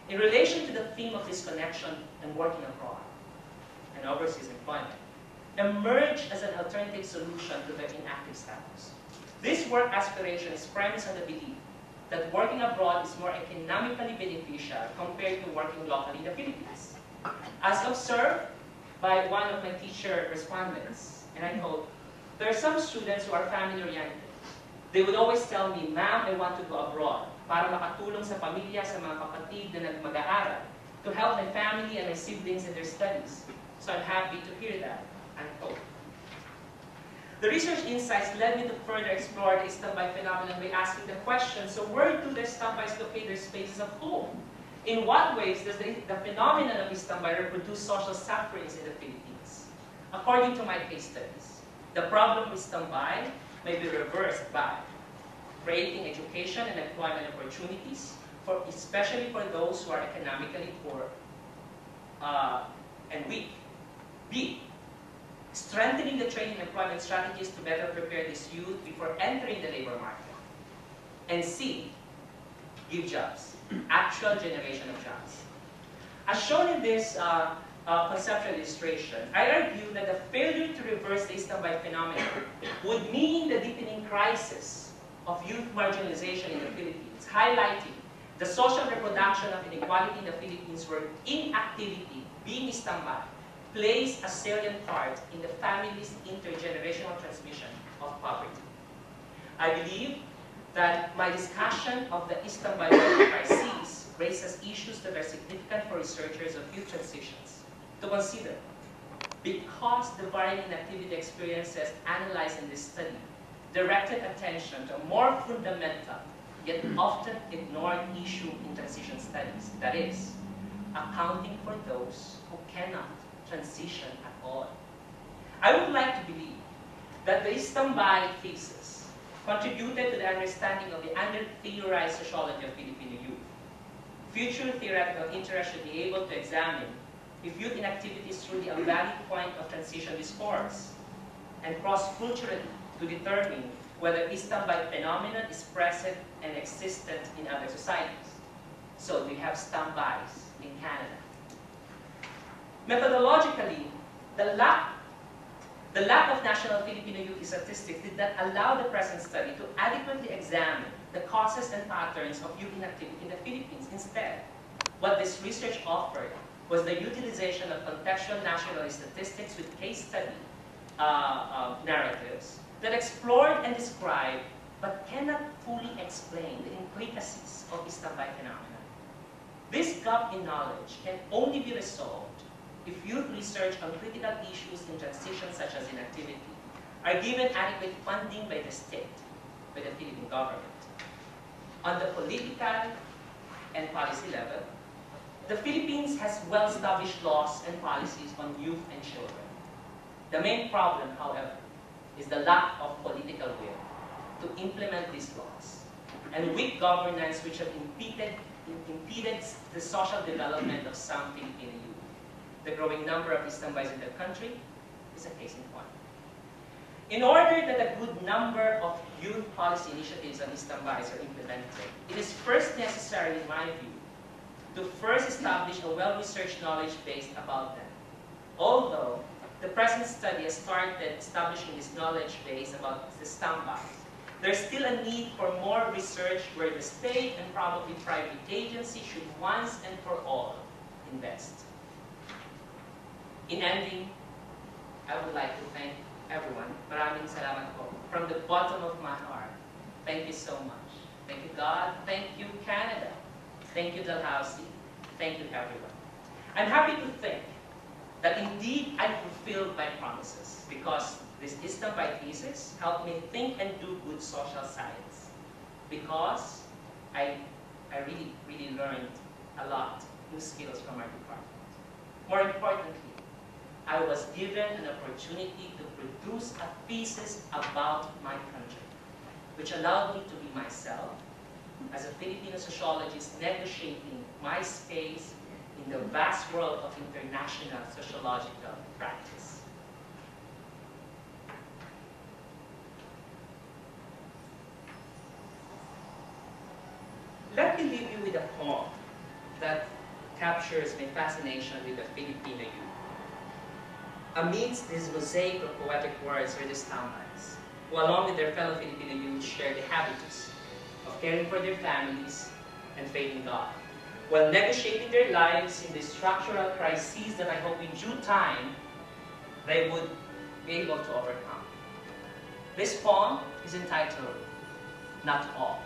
in relation to the theme of disconnection and working abroad and overseas employment, emerged as an alternative solution to the inactive status. This work aspiration is premised on the belief that working abroad is more economically beneficial compared to working locally in the Philippines. As observed by one of my teacher respondents, and I quote, "There are some students who are family-oriented. They would always tell me, 'Ma'am, I want to go abroad para makatulong sa pamilya, sa mga kapatid na mag-aaral, to help my family and my siblings in their studies. So I'm happy to hear that,' unquote." The research insights led me to further explore the Istambay phenomenon by asking the question, so where do the Istambays locate their spaces of home? In what ways does the phenomenon of Istambay reproduce social sufferings in the Philippines? According to my case studies, the problem of Istambay may be reversed by creating education and employment opportunities, especially for those who are economically poor and weak. B, strengthening the training and employment strategies to better prepare this youth before entering the labor market. And C, give jobs, actual generation of jobs. As shown in this conceptual illustration, I argue that the failure to reverse the Istambay phenomenon would mean the deepening crisis of youth marginalization in the Philippines, highlighting the social reproduction of inequality in the Philippines where inactivity, being Istambay, plays a salient part in the family's intergenerational transmission of poverty. I believe that my discussion of the Istambay crisis raises issues that are significant for researchers of youth transitions to consider, because the varying inactivity experiences analyzed in this study directed attention to a more fundamental, yet often ignored issue in transition studies, that is, accounting for those who cannot transition at all. I would like to believe that the Istambay thesis contributed to the understanding of the under-theorized sociology of Filipino youth. Future theoretical interests should be able to examine if youth inactivity is truly a valid point of transition discourse, and cross-culturally to determine whether Istambay phenomenon is present and existent in other societies. So we have Istambays in Canada. Methodologically, the lack of national Filipino youth statistics did not allow the present study to adequately examine the causes and patterns of youth inactivity in the Philippines. Instead, what this research offered was the utilization of contextual nationalist statistics with case study narratives that explored and described but cannot fully explain the intricacies of Istambay phenomenon. This gap in knowledge can only be resolved if youth research on critical issues in transition such as inactivity are given adequate funding by the state, by the Philippine government. On the political and policy level, the Philippines has well-established laws and policies on youth and children. The main problem, however, is the lack of political will to implement these laws, and weak governance which have impeded the social development of some Filipino youth. The growing number of Istambays in the country is a case in point. In order that a good number of youth policy initiatives on Istambays are implemented, it is first necessary, in my view, to first establish a well-researched knowledge base about them. Although the present study has started establishing this knowledge base about the Istambays, there's still a need for more research where the state and probably private agencies should once and for all invest. In ending, I would like to thank everyone. Maraming salamat po. From the bottom of my heart, thank you so much. Thank you, God. Thank you, Canada. Thank you, Dalhousie. Thank you, everyone. I'm happy to think that indeed I fulfilled my promises because this Istambay thesis helped me think and do good social science, because I really learned a lot new skills from our department. More importantly, I was given an opportunity to produce a thesis about my country, which allowed me to be myself as a Filipino sociologist negotiating my space in the vast world of international sociological practice. Let me leave you with a poem that captures my fascination with the Filipino youth. Amidst this mosaic of poetic words are the Istambays, who along with their fellow Filipino youth share the habitus of caring for their families and faith in God, while negotiating their lives in the structural crises that I hope in due time they would be able to overcome. This poem is entitled, Not All.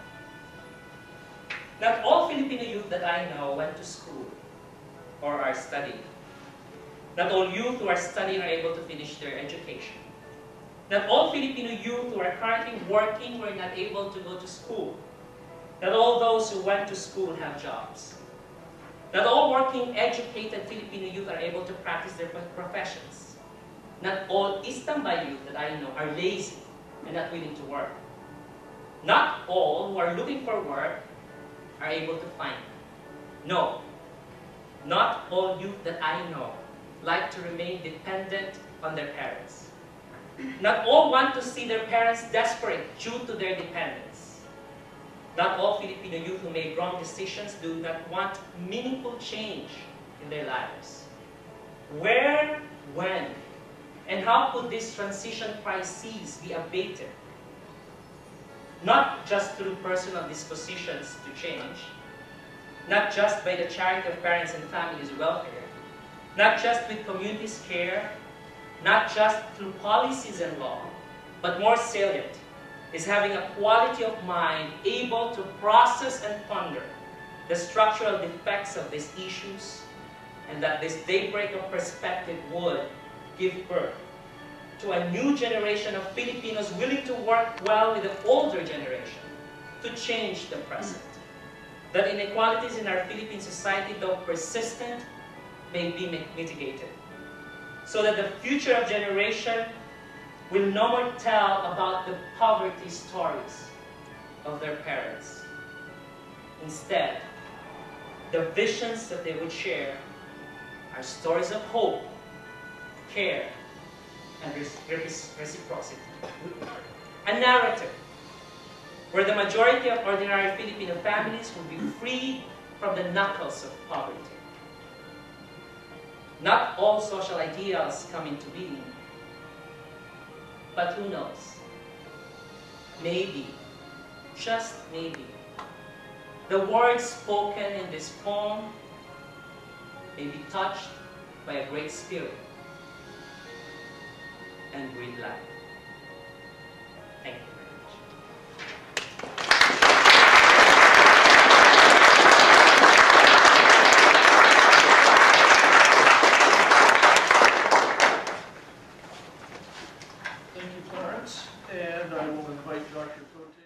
Not all Filipino youth that I know went to school or are studying. Not all youth who are studying are able to finish their education. Not all Filipino youth who are currently working were not able to go to school. Not all those who went to school have jobs. Not all working, educated Filipino youth are able to practice their professions. Not all Istambay youth that I know are lazy and not willing to work. Not all who are looking for work are able to find it. No, not all youth that I know like to remain dependent on their parents. Not all want to see their parents desperate due to their dependence. Not all Filipino youth who made wrong decisions do not want meaningful change in their lives. Where, when, and how could this transition crisis be abated? Not just through personal dispositions to change, not just by the charity of parents and families' welfare, not just with communities' care, not just through policies and law, but more salient is having a quality of mind able to process and ponder the structural defects of these issues, and that this daybreak of perspective would give birth to a new generation of Filipinos willing to work well with the older generation to change the present. That inequalities in our Philippine society, though persistent, may be mitigated. So that the future of generation will no more tell about the poverty stories of their parents. Instead, the visions that they would share are stories of hope, care, and reciprocity. A narrative where the majority of ordinary Filipino families will be freed from the knuckles of poverty. Not all social ideals come into being, but who knows? Maybe, just maybe, the words spoken in this poem may be touched by a great spirit and breathe life. Thank you very much. Thank you, Clarence. And I will invite Dr. Cote.